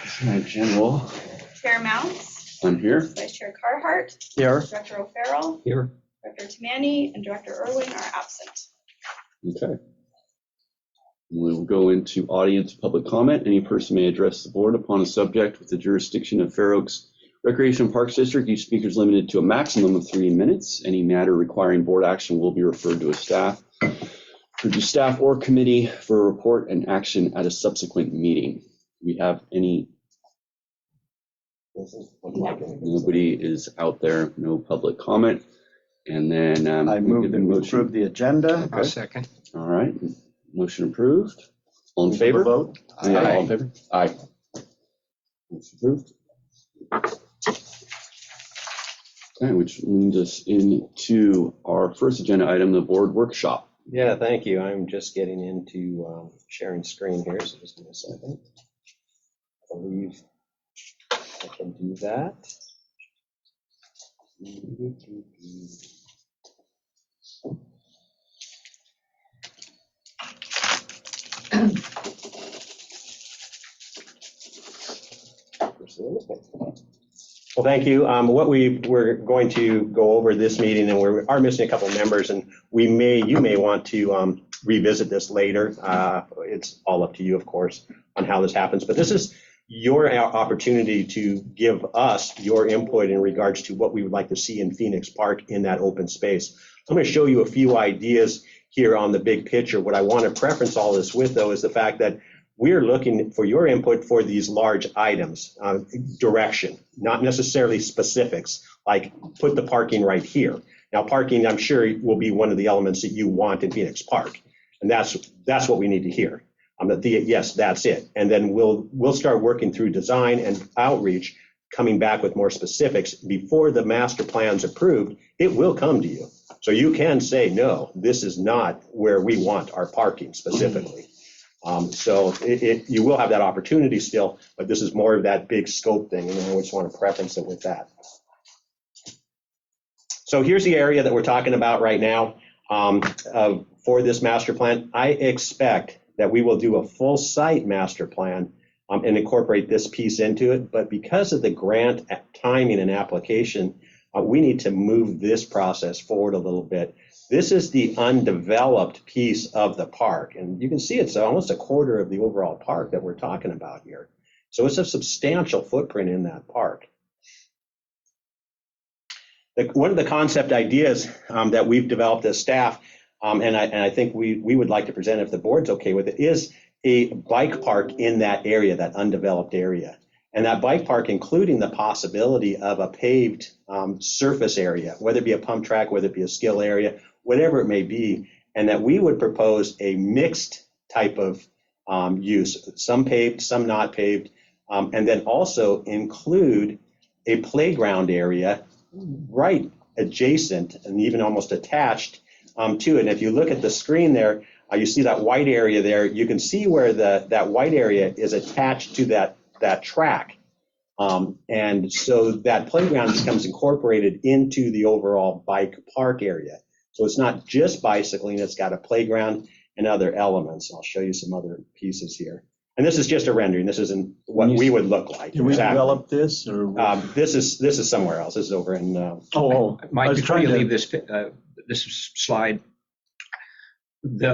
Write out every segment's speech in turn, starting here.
General. Chair Mounts. I'm here. Vice Chair Carhart. Here. Director O'Farrell. Here. Director Tamani and Director Irwin are absent. Okay. We'll go into audience public comment. Any person may address the board upon a subject with the jurisdiction of Fair Oaks Recreation Parks District. Each speaker is limited to a maximum of 3 minutes. Any matter requiring board action will be referred to a staff or committee for a report and action at a subsequent meeting. Do we have any? Nobody is out there. No public comment. And then I move that we approve the agenda. A second. All right. Motion approved. All in favor? Vote. Yeah, all in favor? Aye. Motion approved. Okay, which leads us into our first agenda item, the board workshop. Yeah, thank you. I'm just getting into sharing screen here, so just give me a second. I believe I can do that. Well, thank you. What we're going to go over this meeting, and we are missing a couple of members, and you may want to revisit this later. It's all up to you, of course, on how this happens. But this is your opportunity to give us your input in regards to what we would like to see in Phoenix Park in that open space. I'm going to show you a few ideas here on the big picture. What I want to preference all this with, though, is the fact that we're looking for your input for these large items, direction, not necessarily specifics, like put the parking right here. Now, parking, I'm sure, will be one of the elements that you want in Phoenix Park, and that's what we need to hear. Yes, that's it. And then we'll start working through design and outreach, coming back with more specifics. Before the master plan's approved, it will come to you. So you can say, no, this is not where we want our parking specifically. So you will have that opportunity still, but this is more of that big scope thing, and I just want to preference it with that. So here's the area that we're talking about right now for this master plan. I expect that we will do a full site master plan and incorporate this piece into it, but because of the grant timing and application, we need to move this process forward a little bit. This is the undeveloped piece of the park, and you can see it's almost a quarter of the overall park that we're talking about here. So it's a substantial footprint in that park. One of the concept ideas that we've developed as staff, and I think we would like to present if the board's okay with it, is a bike park in that area, that undeveloped area. And that bike park, including the possibility of a paved surface area, whether it be a pump track, whether it be a skill area, whatever it may be, and that we would propose a mixed type of use, some paved, some not paved, and then also include a playground area right adjacent and even almost attached to it. And if you look at the screen there, you see that white area there. You can see where that white area is attached to that track. And so that playground becomes incorporated into the overall bike park area. So it's not just bicycling, it's got a playground and other elements. I'll show you some other pieces here. And this is just a rendering. This isn't what we would look like. Did we develop this? Or this is somewhere else. This is over in. Mike, before you leave this slide,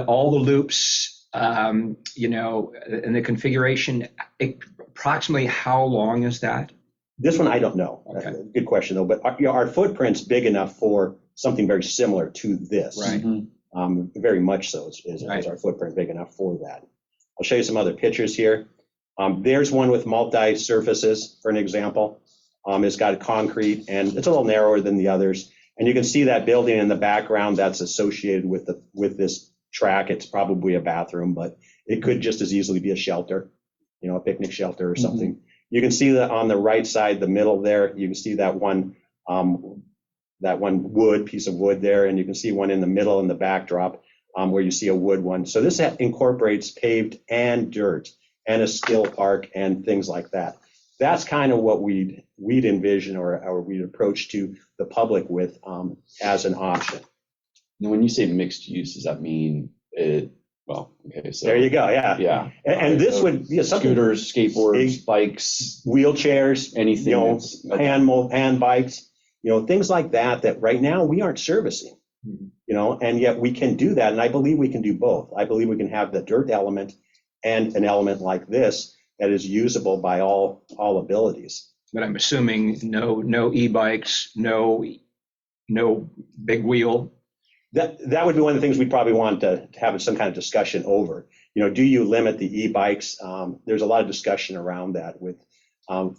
all the loops, and the configuration, approximately how long is that? This one I don't know. Okay. Good question though. But our footprint's big enough for something very similar to this. Right. Very much so is our footprint big enough for that. I'll show you some other pictures here. There's one with multi-surfaces, for an example. It's got concrete, and it's a little narrower than the others. And you can see that building in the background that's associated with this track. It's probably a bathroom, but it could just as easily be a shelter, a picnic shelter or something. Mm-hmm. You can see that on the right side, the middle there, you can see that one piece of wood there, and you can see one in the middle in the backdrop where you see a wood one. So this incorporates paved and dirt and a skill park and things like that. That's kind of what we'd envision or we'd approach to the public with as an option. Now, when you say mixed use, does that mean Well, okay, so. There you go, yeah. Yeah. And this would be something, Scooters, skateboards, bikes, wheelchairs, anything. you know, that's- hand bikes, you know, things like that, that right now we aren't servicing, Mhm. you know, and yet we can do that. And I believe we can do both. I believe we can have the dirt element and an element like this that is usable by all abilities. But I'm assuming no e-bikes, no big wheel. That would be one of the things we'd probably want to have some kind of discussion over. You know, do you limit the e-bikes? There's a lot of discussion around that with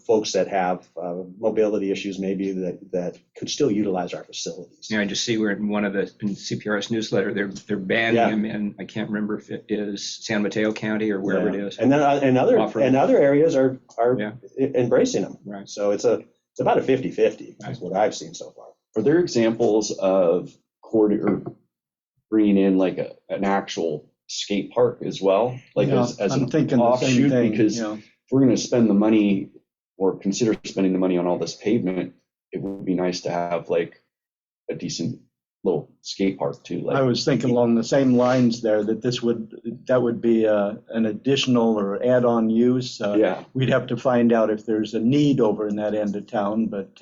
folks that have mobility issues maybe that could still utilize our facilities. You know, I just see we're in one of the in CPRS newsletter. They're banning Yeah. them in. I can't remember if it is San Mateo County or wherever Yeah. it is. And then other areas are Yeah. embracing them. Right. So it's about a 50-50 is what I've seen so far. Are there examples of or bringing in like an actual skate park as well? Like Yeah, as I'm an thinking the same offshoot, thing, because yeah. if we're going to spend the money or consider spending the money on all this pavement, it would be nice to have like a decent little skate park too. I Like, was thinking along the same lines there, that that would be an additional or add-on use. yeah, We'd have to find out if there's a need over in that end of town, but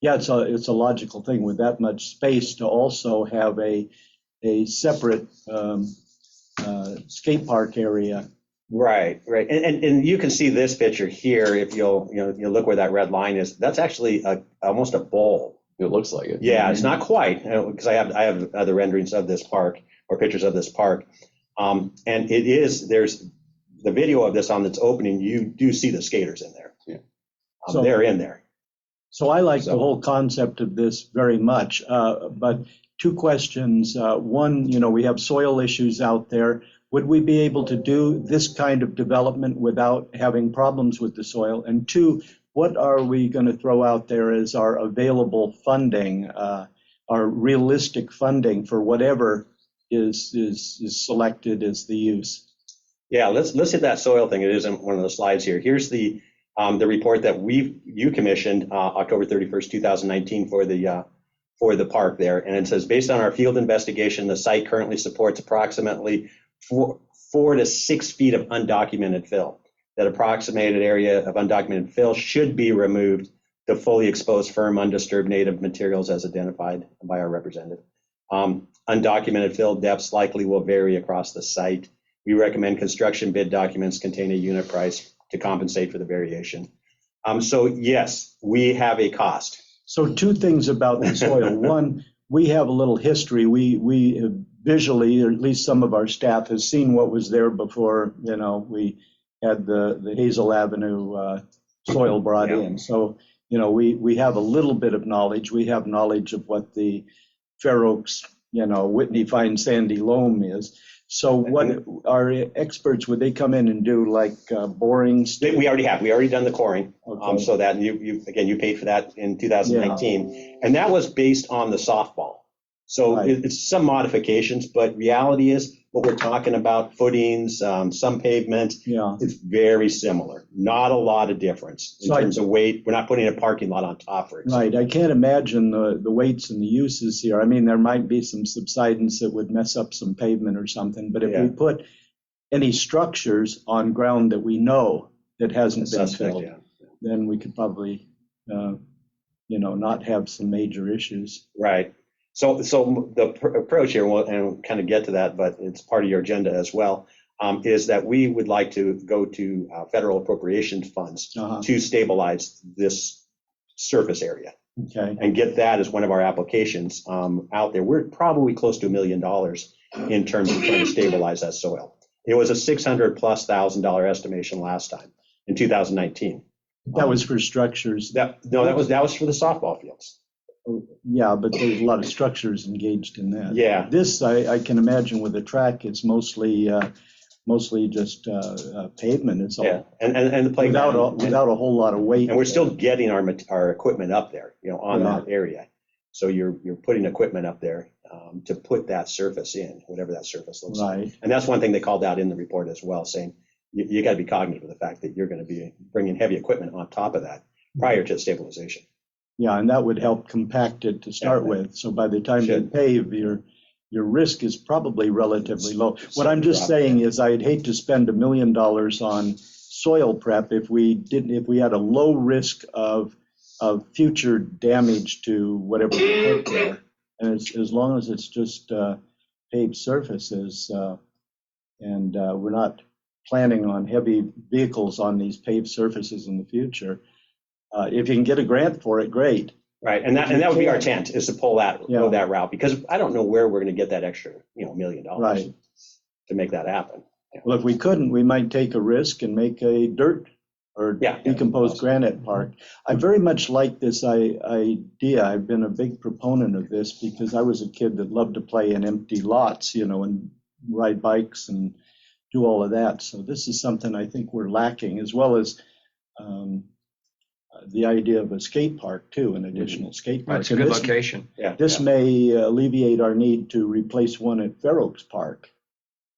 yeah, it's a logical thing with that much space to also have a separate skate park area. Right. And you can see this picture here, if you'll look where that red line is, that's actually almost a bowl. it looks like it. Yeah, it's not quite, because I have other renderings of this park or pictures of this park. And there's the video of this on its opening, you do see the skaters in there. Yeah. So- They're in there. So I like the So- whole concept of this very much, but two questions. One, we have soil issues out there. Would we be able to do this kind of development without having problems with the soil? And two, what are we going to throw out there as our available funding, our realistic funding for whatever is selected as the use? Yeah, let's hit that soil thing. It isn't one of the slides here. Here's the report that you commissioned October 31st, 2019 for the park there. And it says, based on our field investigation, the site currently supports approximately 4 to 6 feet of undocumented fill. That approximated area of undocumented fill should be removed to fully expose firm, undisturbed native materials as identified by our representative. Undocumented fill depths likely will vary across the site. We recommend construction bid documents contain a unit price to compensate for the variation. So yes, we have a cost. So two things about the soil. One, we have a little history. We visually, or at least some of our staff has seen what was there before, we had the Hazel Avenue soil brought in. So, we have a little bit of knowledge. We have knowledge of what the Fair Oaks, Whitney Fine Sandy Loam is. So what our experts, would they come in and do like borings? We already done the coring. Okay. So that you paid for that in 2019. And that was based on the softball. So Right. it's some modifications, but reality is what we're talking about, footings, some pavement, Yeah. it's very similar. Not a lot of difference in So I- terms of weight. We're not putting a parking lot on top, for example. Right. I can't imagine the weights and the uses here. I mean, there might be some subsidence that would mess up some pavement or something, but if Yeah. we put any structures on ground that we know that hasn't been Suspect, filled, yeah. then we could probably, not have some major issues. Right. So the approach here, and we'll kind of get to that, but it's part of your agenda as well, is that we would like to go to federal appropriation funds Uh-huh. to stabilize this surface area Okay. and get that as one of our applications out there. We're probably close to $1 million in terms of trying to stabilize that soil. It was a $600,000+ estimation last time in 2019. That was for structures. That was for the softball fields. Yeah, but there's a lot of structures engaged in that. Yeah. This, I can imagine with the track, it's mostly just pavement. It's all Yeah, and the playground. without a whole lot of weight. And we're still getting our equipment up there, on Yeah. that area. So you're putting equipment up there to put that surface in, whatever that surface looks like. Right. And that's one thing they called out in the report as well, saying you got to be cognizant of the fact that you're going to be bringing heavy equipment on top of that prior to stabilization. Yeah, and that would help compact it to start Yeah. with. So by the time you Should. pave, you're your risk is probably relatively low. What I'm just saying is I'd hate to spend $1 million on soil prep if we had a low risk of future damage to whatever we put there. And as long as it's just paved surfaces, and we're not planning on heavy vehicles on these paved surfaces in the future. If you can get a grant for it, great. Right, and that would be our intent, is to go that route, because I don't know where we're going to get that extra, $1 million Right. to make that happen. Well, if we couldn't, we might take a risk and make a dirt or decomposed granite park. I very much like this idea. I've been a big proponent of this because I was a kid that loved to play in empty lots, and ride bikes and do all of that. So this is something I think we're lacking, as well as the idea of a skate park too, an additional skate park. That's a good location. This may alleviate our need to replace one at Fair Oaks Park.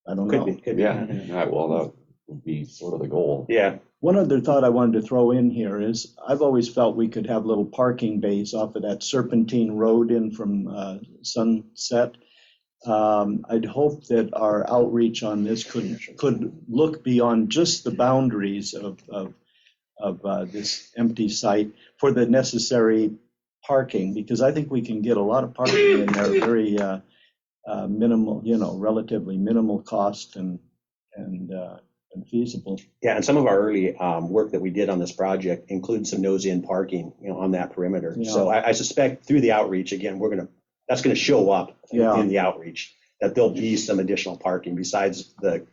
I don't know. Could be. Yeah, well, that would be sort of the goal. Yeah. One other thought I wanted to throw in here is I've always felt we could have little parking bays off of that Serpentine Road in from Sunset. I'd hope that our outreach on this could look beyond just the boundaries of this empty site for the necessary parking, because I think we can get a lot of parking in there very minimal, relatively minimal cost and feasible. Yeah, and some of our early work that we did on this project includes some nose-in parking, on that perimeter. Yeah. So I suspect through the outreach, again, that's going to show up in the outreach, that there'll be some additional parking besides the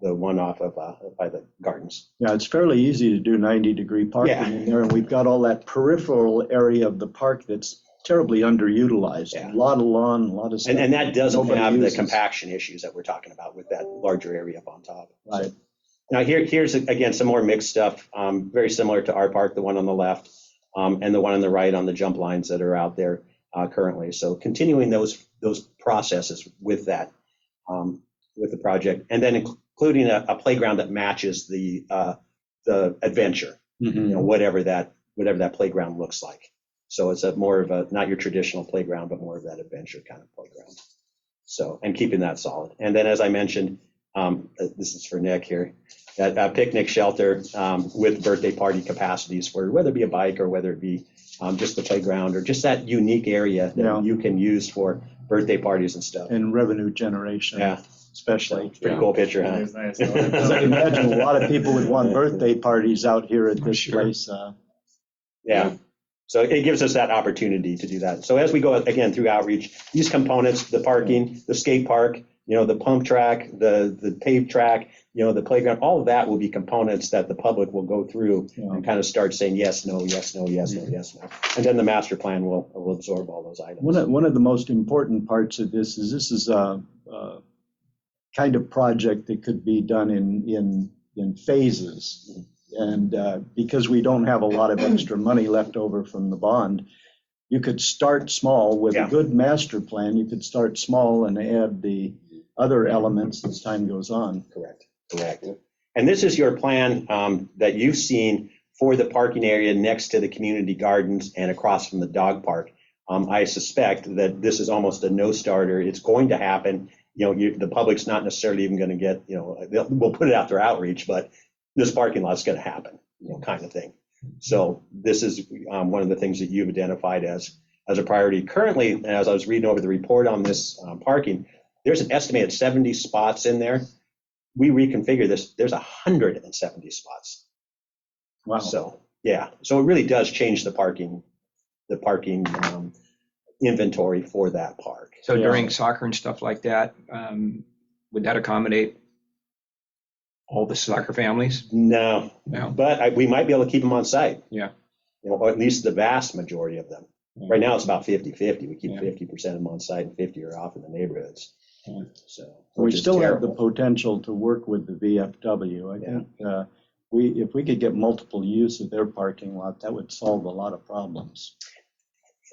one off of by the gardens. Yeah, it's fairly easy to do 90-degree parking in there, and we've got all that peripheral area of the park that's terribly underutilized. Yeah. A lot of lawn, a lot of stuff. And that doesn't nobody have uses. the compaction issues that we're talking about with that larger area up on top. Right. So, now here's again some more mixed stuff, very similar to our park, the one on the left, and the one on the right on the jump lines that are out there currently. So continuing those processes with that, with the project, and then including a playground that matches the adventure, whatever that playground looks like. So it's more of not your traditional playground, but more of that adventure kind of playground. So, and keeping that solid. And then, as I mentioned, this is for Nick here, that picnic shelter with birthday party capacities for whether it be a bike or whether it be just the playground or just that unique area that you can use for birthday parties and stuff. And revenue generation. Yeah. Especially. Pretty cool picture, huh? It's nice. Because I imagine a lot of people would want birthday parties out here at this place. Yeah. So it gives us that opportunity to do that. So as we go again through outreach, these components, the parking, the skate park, the pump track, the paved track, the playground, all of that will be components that the public will go through and kind of start saying yes, no, yes, no, yes, no, yes, no. And then the master plan will absorb all those items. One of the most important parts of this is a kind of project that could be done in phases. And because we don't have a lot of extra money left over from the bond, you could start small with a good master plan. You could start small and add the other elements as time goes on. Correct. And this is your plan that you've seen for the parking area next to the community gardens and across from the dog park. I suspect that this is almost a no-starter. It's going to happen. The public's not necessarily even going to get, we'll put it out there outreach, but this parking lot's going to happen, kind of thing. So this is one of the things that you've identified as a priority. Currently, as I was reading over the report on this parking, there's an estimated 70 spots in there. We reconfigure this, there's 170 spots. Wow. So, so it really does change the parking inventory for that park. So during soccer and stuff like that, would that accommodate all the soccer families? No. But we might be able to keep them on site. Yeah. Or at least the vast majority of them. Right now it's about 50-50. We keep 50% of them on site and 50 are off in the neighborhoods. So we still have the potential to work with the VFW. I think if we could get multiple use of their parking lot, that would solve a lot of problems.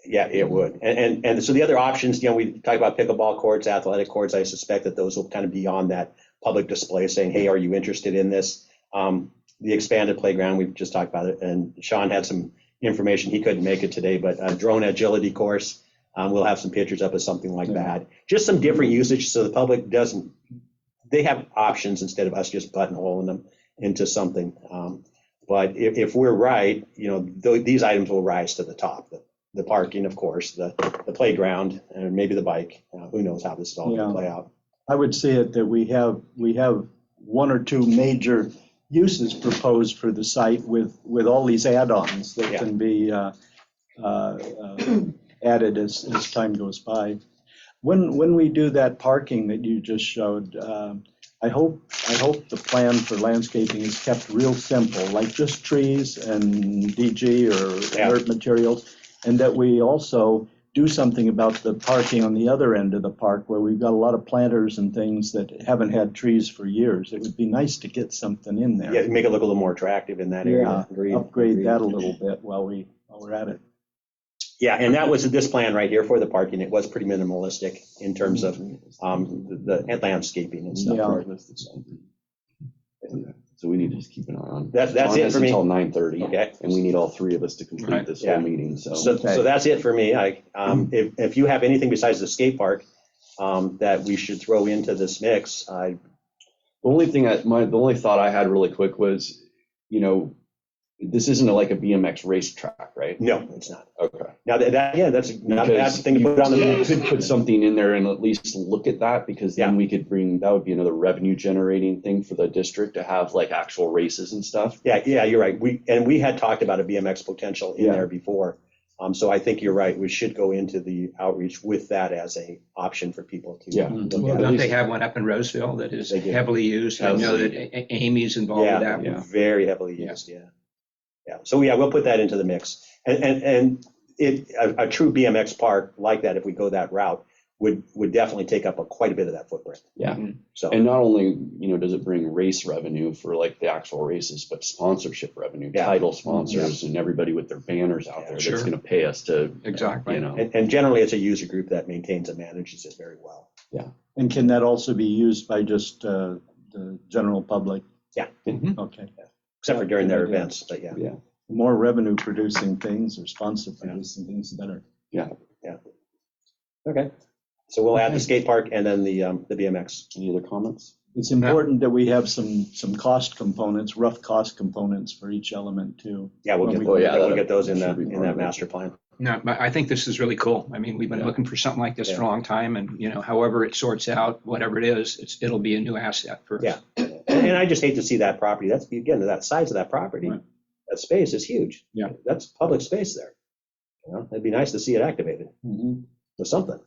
Yeah, it would. And so the other options, we talk about pickleball courts, athletic courts. I suspect that those will kind of be on that public display saying, hey, are you interested in this? The expanded playground, we've just talked about it. And Sean had some information. He couldn't make it today, but a drone agility course We'll have some pictures up of something like that. Just some different usage so the public doesn't, they have options instead of us just buttonholing them into something. But if we're right, these items will rise to the top. The parking, of course, the playground, and maybe the bike. Who knows how this is all going to play out. I would say it that we have one or two major uses proposed for the site with all these add-ons that can be added as time goes by. When we do that parking that you just showed, I hope the plan for landscaping is kept real simple, like just trees and DG or inert materials, and that we also do something about the parking on the other end of the park where we've got a lot of planters and things that haven't had trees for years. It would be nice to get something in there. Yeah, make it look a little more attractive in that area. Upgrade that a little bit while we're at it. Yeah, and that was this plan right here for the parking. It was pretty minimalistic in terms of the landscaping and stuff. So we need to just keep an eye on. That's it for me. Until 9:30. Okay. And we need all three of us to complete this whole meeting. So that's it for me. If you have anything besides the skate park that we should throw into this mix, the only thought I had really quick was, this isn't like a BMX racetrack, right? No, it's not. Okay. Now that's not a bad thing to put on the You mix. could put something in there and at least look at that, because then we could that would be another revenue generating thing for the district to have like actual races and stuff. Yeah, you're right. We had talked about a BMX potential in there before. So I think you're right. We should go into the outreach with that as a option for people to. Yeah. Well, don't they have one up in Roseville that is heavily used? I know that Amy's involved with that one. Very heavily used. Yeah. So we'll put that into the mix. And a true BMX park like that, if we go that route, would definitely take up quite a bit of that footprint. Yeah. So and not only does it bring race revenue for like the actual races, but sponsorship revenue, title sponsors, and everybody with their banners out there that's going to pay us to exactly. And generally, it's a user group that maintains and manages it very well. Yeah. And can that also be used by just the general public? Yeah. Okay. Except for during their events, but yeah. Yeah. The more revenue producing things or sponsor producing things, the better. Yeah. Okay. So we'll add the skate park and then the BMX. Any other comments? It's important that we have some cost components, rough cost components for each element too. Yeah, we'll get those in that master plan. No, I think this is really cool. I mean, we've been looking for something like this for a long time, and however it sorts out, whatever it is, it'll be a new asset for us. Yeah, and I just hate to see that property. That's again that size of that property. Right. That space is huge. Yeah, that's public space there. It'd be nice to see it activated or something.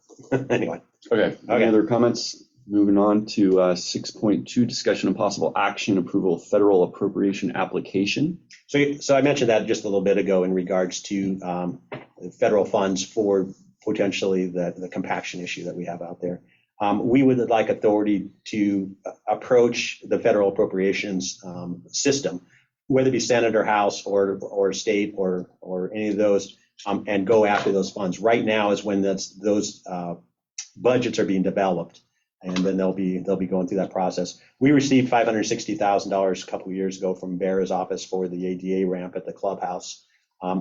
Anyway. Okay. Any other comments? Moving on to 6.2, discussion and possible action, approval of federal appropriation application. So I mentioned that just a little bit ago in regards to federal funds for potentially the compaction issue that we have out there. We would like authority to approach the federal appropriations system, whether it be Senate or House or state or any of those, and go after those funds. Right now is when those budgets are being developed. And then they'll be going through that process. We received $560,000 a couple of years ago from Vera's office for the ADA ramp at the clubhouse.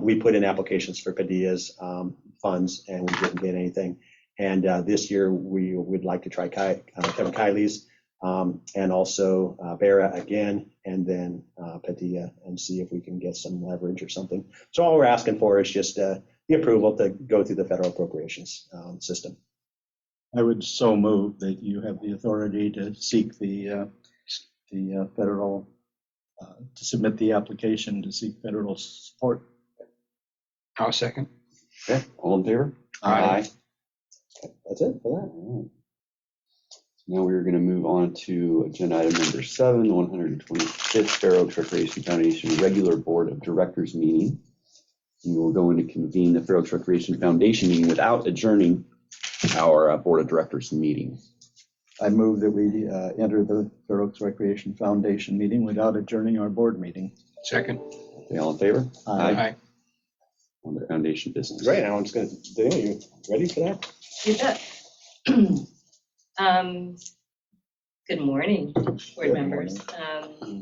We put in applications for Padilla's funds, and we didn't get anything. And this year we would like to try Kevin Kiley's and also Vera again, and then Padilla, and see if we can get some leverage or something. So all we're asking for is just the approval to go through the federal appropriations system. I would so move that you have the authority to seek the federal, to submit the application to seek federal support. I'll second. Okay. All in favor? Aye. That's it for that. All right. So now we're going to move on to agenda item number 7, the 125th Fair Oaks Recreation Foundation regular Board of Directors meeting. We will go into convene the Fair Oaks Recreation Foundation meeting without adjourning our Board of Directors meeting. I move that we enter the Fair Oaks Recreation Foundation meeting without adjourning our board meeting. Second. Okay, all in favor? Aye. On the foundation business. Great. I'm just going to, Daniel, you ready for that? You bet. Good morning, board members,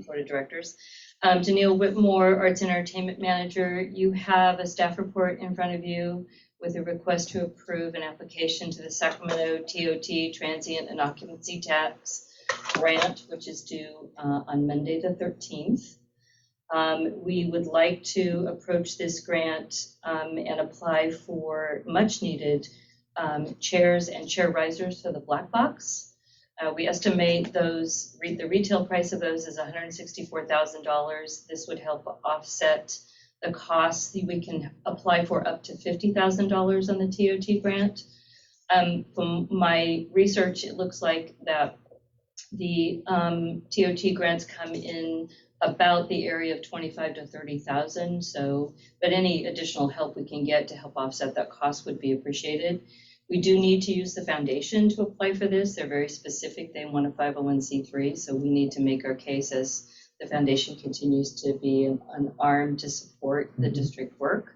board of directors. Danielle Whitmore, Arts and Entertainment Manager. You have a staff report in front of you with a request to approve an application to the Sacramento TOT Transient and Occupancy Tax Grant, which is due on Monday the 13th. We would like to approach this grant and apply for much needed chairs and chair risers for the black box. We estimate those, the retail price of those is $164,000. This would help offset the costs. We can apply for up to $50,000 on the TOT grant. From my research, it looks like that the TOT grants come in about the area of 25 to 30,000. So, but any additional help we can get to help offset that cost would be appreciated. We do need to use the foundation to apply for this. They're very specific. They want a 501c3, so we need to make our case as the foundation continues to be an arm to support the district work.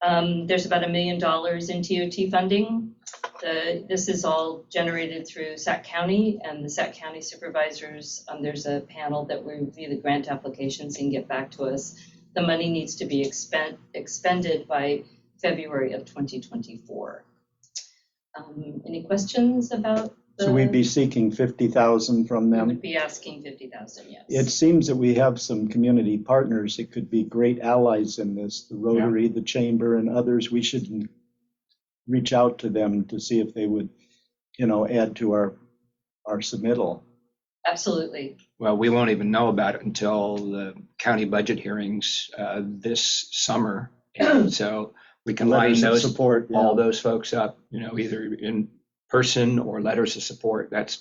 There's about $1 million in TOT funding. This is all generated through Sac County, and the Sac County supervisors, there's a panel that will review the grant applications and get back to us. The money needs to be expended by February of 2024. Any questions about the? So we'd be seeking 50,000 from We them. would be asking 50,000, yes. It seems that we have some community partners that could be great allies in this, the Rotary, the Chamber, and others. We should reach out to them to see if they would, add to our submittal. Absolutely. Well, we won't even know about it until the county budget hearings this summer. And so we can line Letters of those, support, yeah. all those folks up, either in person or letters of support. That's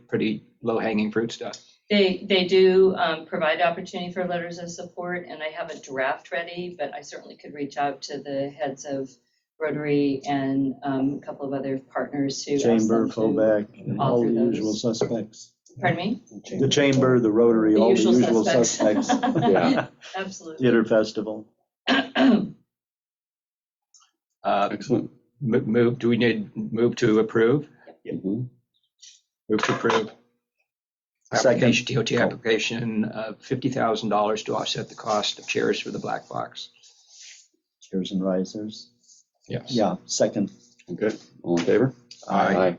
pretty low-hanging fruit stuff. They do provide opportunity for letters of support, and I have a draft ready, but I certainly could reach out to the heads of Rotary and a couple of other partners to ask Chamber, them to FOBAC, and all the offer those. usual suspects. Pardon me? The Chamber, the Rotary, The all the usual usual suspects. suspects. Yeah. Absolutely. Theater Festival. Excellent. Move, do we need move to approve? Mhm. Move to approve. Second. Application, TOT application of $50,000 to offset the cost of chairs for the black box. Chairs and risers. Yes. Yeah, second. Okay, all in favor? Aye.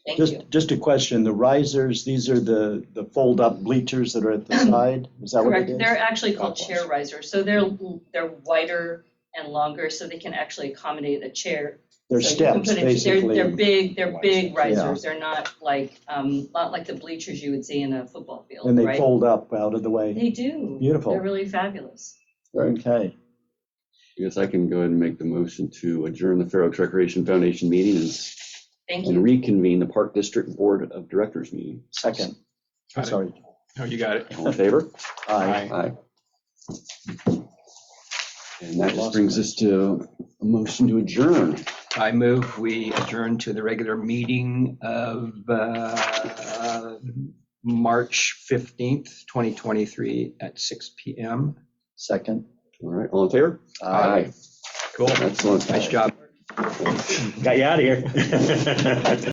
Thank you. Just a question, the risers, these are the fold-up bleachers that are at the side? Is that what Correct. it is? They're actually called Top chair ones. risers. So they're wider and longer, so they can actually accommodate a chair. They're So you can steps, put it- basically. They're big Yeah. risers. They're not like the bleachers you would see in a football field, And they right? fold up out of the way. They do. Beautiful. They're really fabulous. Right. Okay. I guess I can go ahead and make the motion to adjourn the Fair Oaks Recreation Foundation meeting Thank and you. reconvene the Park District Board of Directors meeting. Second. Got it. Sorry. Oh, you got it. All in favor? Aye. Aye. And that just brings us to a motion to adjourn. I move we adjourn to the regular meeting of March 15th, 2023 at 6 p.m. Second. All right, all in favor? Aye. Cool. Excellent. Nice job. Got you out of here.